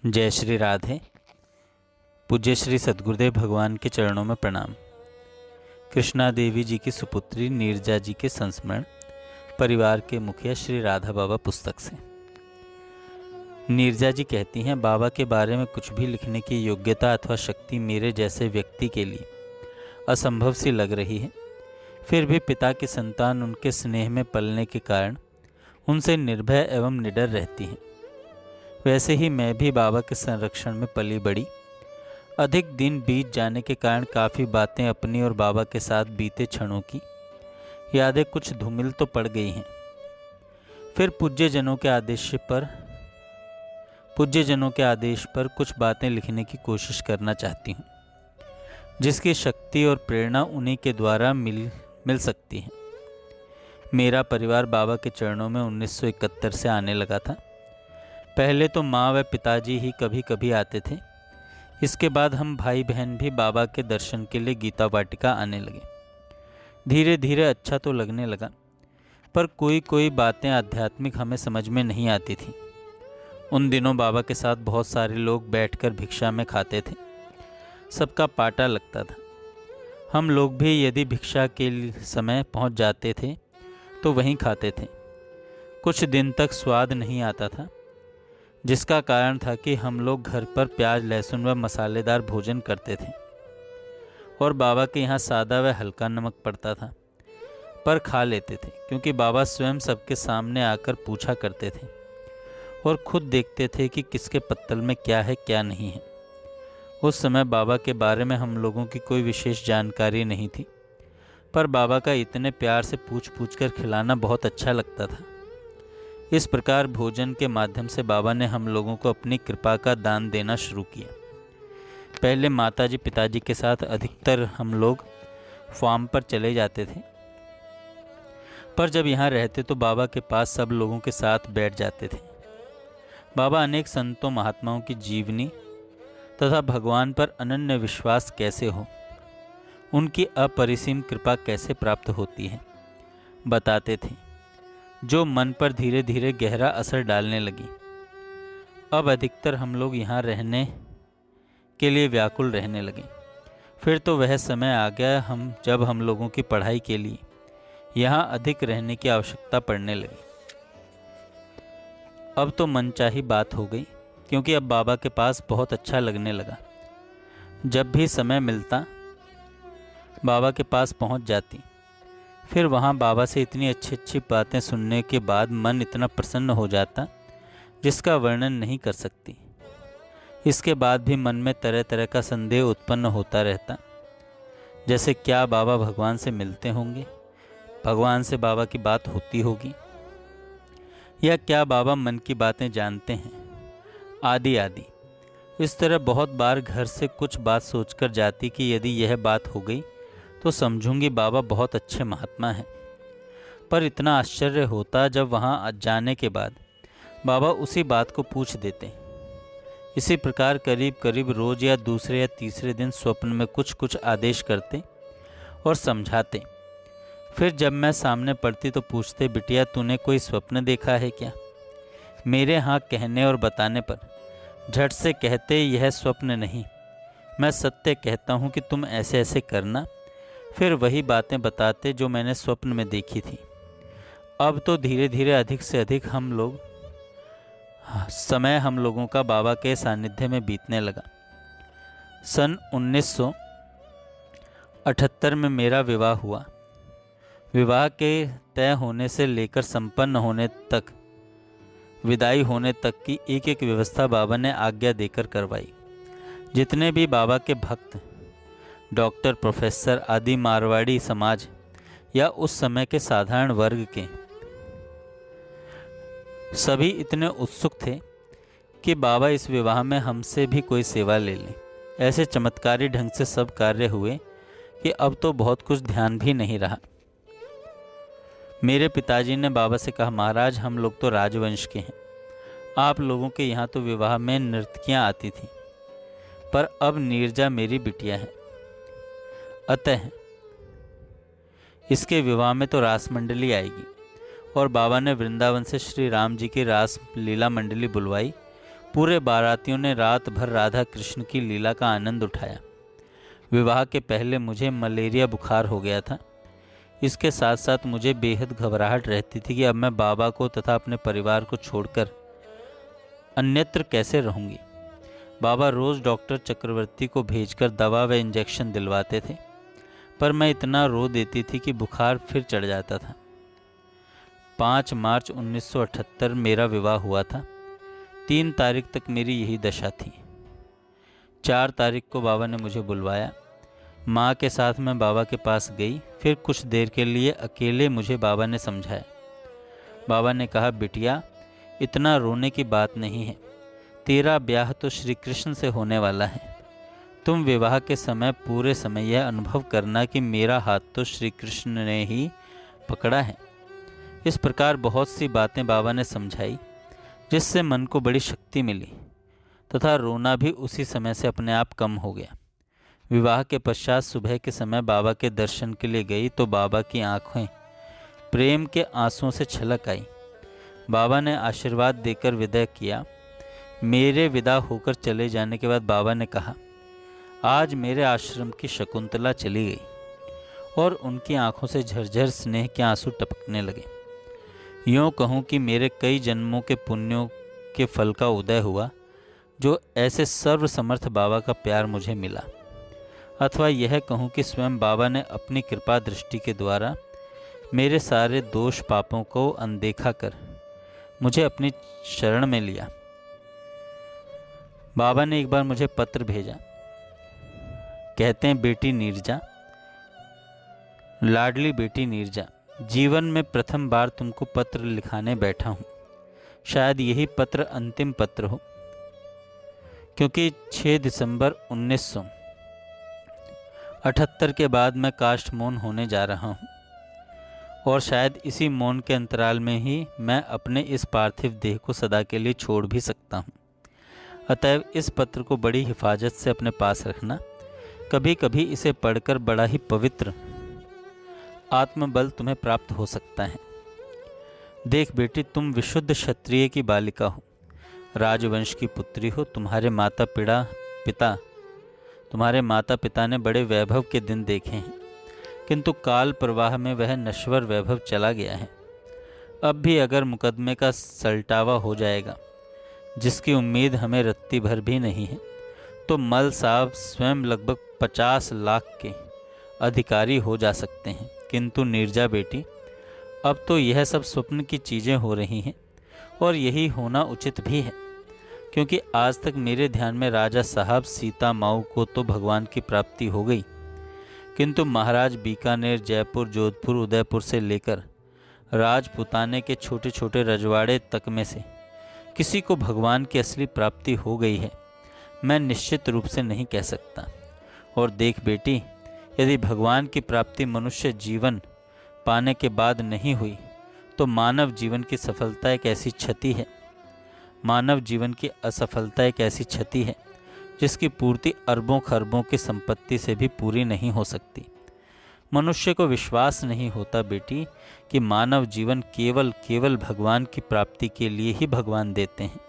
जय श्री राधे। पूज्य श्री सद्गुरुदेव भगवान के चरणों में प्रणाम। कृष्णा देवी जी की सुपुत्री नीरजा जी के संस्मरण परिवार के मुखिया श्री राधा बाबा पुस्तक से। नीरजा जी कहती हैं, बाबा के बारे में कुछ भी लिखने की योग्यता अथवा शक्ति मेरे जैसे व्यक्ति के लिए असंभव सी लग रही है। फिर भी पिता की संतान उनके स्नेह में पलने के कारण उनसे निर्भय एवं निडर रहती हैं। वैसे ही मैं भी बाबा के संरक्षण में पली बड़ी। अधिक दिन बीत जाने के कारण काफ़ी बातें अपनी और बाबा के साथ बीते क्षणों की यादें कुछ धूमिल तो पड़ गई हैं। फिर पूज्यजनों के आदेश पर कुछ बातें लिखने की कोशिश करना चाहती हूँ, जिसकी शक्ति और प्रेरणा उन्हीं के द्वारा मिल सकती है। मेरा परिवार बाबा के चरणों में 1971 से आने लगा था। पहले तो माँ व पिताजी ही कभी कभी आते थे। इसके बाद हम भाई बहन भी बाबा के दर्शन के लिए गीता वाटिका आने लगे। धीरे धीरे अच्छा तो लगने लगा, पर कोई कोई बातें आध्यात्मिक हमें समझ में नहीं आती थी। उन दिनों बाबा के साथ बहुत सारे लोग बैठकर भिक्षा में खाते थे। सबका पाटा लगता था। हम लोग भी यदि भिक्षा के समय पहुंच जाते थे तो वहीं खाते थे। कुछ दिन तक स्वाद नहीं आता था, जिसका कारण था कि हम लोग घर पर प्याज लहसुन व मसालेदार भोजन करते थे और बाबा के यहाँ सादा व हल्का नमक पड़ता था, पर खा लेते थे, क्योंकि बाबा स्वयं सबके सामने आकर पूछा करते थे और खुद देखते थे कि किसके पत्तल में क्या है क्या नहीं है। उस समय बाबा के बारे में हम लोगों की कोई विशेष जानकारी नहीं थी, पर बाबा का इतने प्यार से पूछ पूछ कर खिलाना बहुत अच्छा लगता था। इस प्रकार भोजन के माध्यम से बाबा ने हम लोगों को अपनी कृपा का दान देना शुरू किया। पहले माताजी पिताजी के साथ अधिकतर हम लोग फार्म पर चले जाते थे, पर जब यहाँ रहते तो बाबा के पास सब लोगों के साथ बैठ जाते थे। बाबा अनेक संतों महात्माओं की जीवनी तथा भगवान पर अनन्य विश्वास कैसे हो, उनकी अपरिसीम कृपा कैसे प्राप्त होती है, बताते थे, जो मन पर धीरे धीरे गहरा असर डालने लगी। अब अधिकतर हम लोग यहाँ रहने के लिए व्याकुल रहने लगे। फिर तो वह समय आ गया जब हम लोगों की पढ़ाई के लिए यहाँ अधिक रहने की आवश्यकता पड़ने लगी। अब तो मनचाही बात हो गई, क्योंकि अब बाबा के पास बहुत अच्छा लगने लगा। जब भी समय मिलता बाबा के पास पहुँच जाती। फिर वहाँ बाबा से इतनी अच्छी अच्छी बातें सुनने के बाद मन इतना प्रसन्न हो जाता जिसका वर्णन नहीं कर सकती। इसके बाद भी मन में तरह तरह का संदेह उत्पन्न होता रहता, जैसे क्या बाबा भगवान से मिलते होंगे, भगवान से बाबा की बात होती होगी, या क्या बाबा मन की बातें जानते हैं, आदि आदि। इस तरह बहुत बार घर से कुछ बात सोचकर जाती कि यदि यह बात हो गई तो समझूंगी बाबा बहुत अच्छे महात्मा हैं। पर इतना आश्चर्य होता जब वहाँ जाने के बाद बाबा उसी बात को पूछ देते। इसी प्रकार करीब करीब रोज़ या दूसरे या तीसरे दिन स्वप्न में कुछ कुछ आदेश करते और समझाते। फिर जब मैं सामने पड़ती तो पूछते, बिटिया तूने कोई स्वप्न देखा है क्या? मेरे हाँ कहने और बताने पर झट से कहते, यह स्वप्न नहीं, मैं सत्य कहता हूँ कि तुम ऐसे ऐसे करना। फिर वही बातें बताते जो मैंने स्वप्न में देखी थी। अब तो धीरे धीरे अधिक से अधिक समय हम लोगों का बाबा के सानिध्य में बीतने लगा। सन 1978 में मेरा विवाह हुआ। विवाह के तय होने से लेकर संपन्न होने तक, विदाई होने तक की एक एक व्यवस्था बाबा ने आज्ञा देकर करवाई। जितने भी बाबा के भक्त, डॉक्टर, प्रोफेसर आदि मारवाड़ी समाज या उस समय के साधारण वर्ग के सभी इतने उत्सुक थे कि बाबा इस विवाह में हमसे भी कोई सेवा ले लें। ऐसे चमत्कारी ढंग से सब कार्य हुए कि अब तो बहुत कुछ ध्यान भी नहीं रहा। मेरे पिताजी ने बाबा से कहा, महाराज हम लोग तो राजवंश के हैं, आप लोगों के यहाँ तो विवाह में नर्तकियाँ आती थीं, पर अब नीरजा मेरी बिटिया है, अतः इसके विवाह में तो रास मंडली आएगी। और बाबा ने वृंदावन से श्री राम जी की रास लीला मंडली बुलवाई। पूरे बारातियों ने रात भर राधा कृष्ण की लीला का आनंद उठाया। विवाह के पहले मुझे मलेरिया बुखार हो गया था। इसके साथ साथ मुझे बेहद घबराहट रहती थी कि अब मैं बाबा को तथा अपने परिवार को छोड़कर अन्यत्र कैसे रहूंगी। बाबा रोज़ डॉक्टर चक्रवर्ती को भेजकर दवा व इंजेक्शन दिलवाते थे, पर मैं इतना रो देती थी कि बुखार फिर चढ़ जाता था। 5 मार्च 1978 मेरा विवाह हुआ था। 3 तारीख तक मेरी यही दशा थी। 4 तारीख को बाबा ने मुझे बुलवाया। माँ के साथ मैं बाबा के पास गई। फिर कुछ देर के लिए अकेले मुझे बाबा ने समझाया। बाबा ने कहा, बिटिया, इतना रोने की बात नहीं है। तेरा ब्याह तो श्री कृष्ण से होने वाला है। तुम विवाह के समय पूरे समय यह अनुभव करना कि मेरा हाथ तो श्री कृष्ण ने ही पकड़ा है। इस प्रकार बहुत सी बातें बाबा ने समझाई, जिससे मन को बड़ी शक्ति मिली तथा रोना भी उसी समय से अपने आप कम हो गया। विवाह के पश्चात सुबह के समय बाबा के दर्शन के लिए गई तो बाबा की आंखें प्रेम के आंसुओं से छलक आई। बाबा ने आशीर्वाद देकर विदा किया। मेरे विदा होकर चले जाने के बाद बाबा ने कहा, आज मेरे आश्रम की शकुंतला चली गई, और उनकी आंखों से झरझर स्नेह के आंसू टपकने लगे। यूँ कहूँ कि मेरे कई जन्मों के पुण्यों के फल का उदय हुआ, जो ऐसे सर्वसमर्थ बाबा का प्यार मुझे मिला। अथवा यह कहूँ कि स्वयं बाबा ने अपनी कृपा दृष्टि के द्वारा मेरे सारे दोष पापों को अनदेखा कर मुझे अपनी शरण में लिया। बाबा ने एक बार मुझे पत्र भेजा। कहते हैं, बेटी नीरजा, लाडली बेटी नीरजा, जीवन में प्रथम बार तुमको पत्र लिखाने बैठा हूँ। शायद यही पत्र अंतिम पत्र हो, क्योंकि 6 दिसंबर 1978 के बाद मैं काष्ठमौन होने जा रहा हूँ, और शायद इसी मौन के अंतराल में ही मैं अपने इस पार्थिव देह को सदा के लिए छोड़ भी सकता हूँ। अतएव इस पत्र को बड़ी हिफाजत से अपने पास रखना। कभी कभी इसे पढ़कर बड़ा ही पवित्र आत्मबल तुम्हें प्राप्त हो सकता है। देख बेटी, तुम विशुद्ध क्षत्रिय की बालिका हो, राजवंश की पुत्री हो। तुम्हारे माता पिता ने बड़े वैभव के दिन देखे हैं, किंतु काल प्रवाह में वह नश्वर वैभव चला गया है। अब भी अगर मुकदमे का सलटावा हो जाएगा, जिसकी उम्मीद हमें रत्ती भर भी नहीं है, तो मल साहब स्वयं लगभग 50 लाख के अधिकारी हो जा सकते हैं। किंतु नीरजा बेटी, अब तो यह सब स्वप्न की चीज़ें हो रही हैं, और यही होना उचित भी है, क्योंकि आज तक मेरे ध्यान में राजा साहब सीता माऊ को तो भगवान की प्राप्ति हो गई, किंतु महाराज बीकानेर, जयपुर, जोधपुर, उदयपुर से लेकर राजपुताने के छोटे छोटे रजवाड़े तक में से किसी को भगवान की असली प्राप्ति हो गई है, मैं निश्चित रूप से नहीं कह सकता। और देख बेटी, यदि भगवान की प्राप्ति मनुष्य जीवन पाने के बाद नहीं हुई, तो मानव जीवन की सफलता एक ऐसी क्षति है, मानव जीवन की असफलता एक ऐसी क्षति है, जिसकी पूर्ति अरबों खरबों की संपत्ति से भी पूरी नहीं हो सकती। मनुष्य को विश्वास नहीं होता बेटी कि मानव जीवन केवल भगवान की प्राप्ति के लिए ही भगवान देते हैं।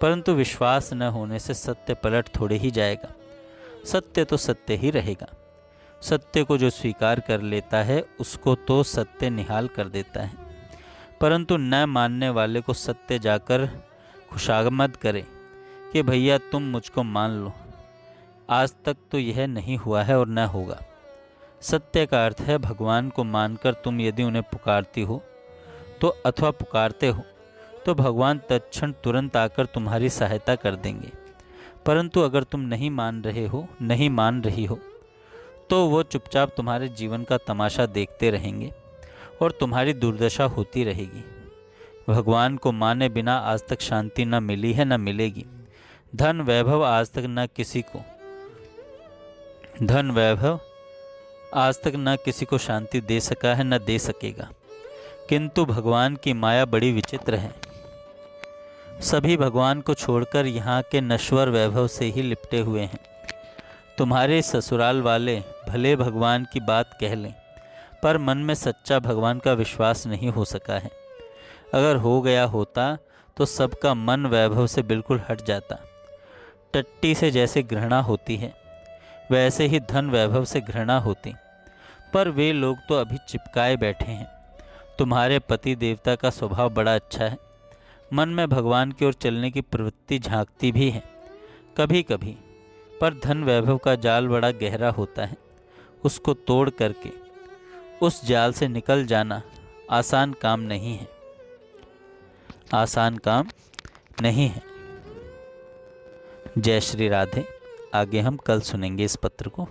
परंतु विश्वास न होने से सत्य पलट थोड़े ही जाएगा। सत्य तो सत्य ही रहेगा। सत्य को जो स्वीकार कर लेता है, उसको तो सत्य निहाल कर देता है। परंतु न मानने वाले को सत्य जाकर खुशामद करे कि भैया तुम मुझको मान लो। आज तक तो यह नहीं हुआ है और न होगा। सत्य का अर्थ है, भगवान को मानकर तुम यदि उन्हें पुकारती हो तो अथवा पुकारते हो, तो भगवान तत्क्षण तुरंत आकर तुम्हारी सहायता कर देंगे। परंतु अगर तुम नहीं मान रही हो, तो वो चुपचाप तुम्हारे जीवन का तमाशा देखते रहेंगे और तुम्हारी दुर्दशा होती रहेगी। भगवान को माने बिना आज तक शांति न मिली है, न मिलेगी। धन वैभव आज तक न किसी को शांति दे सका है, न दे सकेगा। किंतु भगवान की माया बड़ी विचित्र है। सभी भगवान को छोड़कर यहाँ के नश्वर वैभव से ही लिपटे हुए हैं। तुम्हारे ससुराल वाले भले भगवान की बात कह लें, पर मन में सच्चा भगवान का विश्वास नहीं हो सका है। अगर हो गया होता तो सबका मन वैभव से बिल्कुल हट जाता। टट्टी से जैसे घृणा होती है, वैसे ही धन वैभव से घृणा होती। पर वे लोग तो अभी चिपकाए बैठे हैं। तुम्हारे पति देवता का स्वभाव बड़ा अच्छा है, मन में भगवान की ओर चलने की प्रवृत्ति झांकती भी है कभी कभी। पर धन वैभव का जाल बड़ा गहरा होता है, उसको तोड़ करके उस जाल से निकल जाना आसान काम नहीं है, आसान काम नहीं है। जय श्री राधे। आगे हम कल सुनेंगे इस पत्र को।